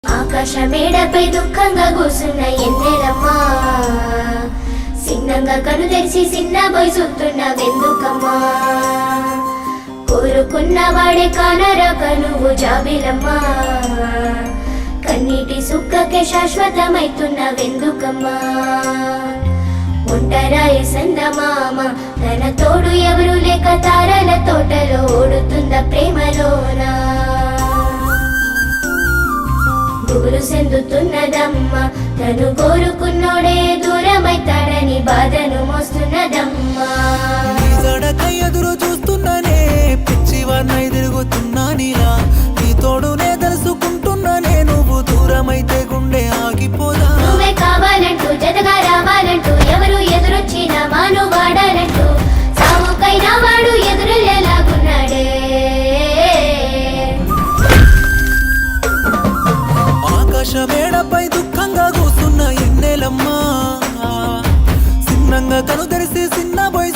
ఆకాశమేడపై దుఃఖంగా కూసున్న ఎన్నెలమ్మా, సిన్నంగా కను తెరిచి సిన్న పోయి చూస్తున్నావెందుకమ్మా, కోరుకున్న వాడే కానరాక నువ్వు జాబిలమ్మా, కన్నీటి సుక్కకే శాశ్వతమైతున్నవెందుకమ్మా, ఒంటరాయి సందమామ తన తోడు ఎవరు లేక తారల తోటలో ఓడుతుంద ప్రేమలోనా, గుబులు చెందుతున్నదమ్మా తను కోరుకున్నోడే దూరమైతాడని బాధను మోస్తున్నదమ్మా, ఎదురు చూస్తున్నానే పిచ్చివాన్నై తిరుగుతున్నా నీలా, నీ తోడునే తెలుసుకుంటున్నానే నువ్వు దూరమైతే గుండె ఆగిపోదా, నువ్వే కావాలంటూ జతగా రావాలంటూ ఎవరు ఎదురొచ్చినా మాను వాడాలంటూ సావుకైనా వాడు ఎదురులేలాగున్నాడే, ఆకాశమేడపై దుఃఖంగా కూస్తున్న ఎన్నెలమ్మా, సిన్నంగా కను తెరిసి సిన్న పోయి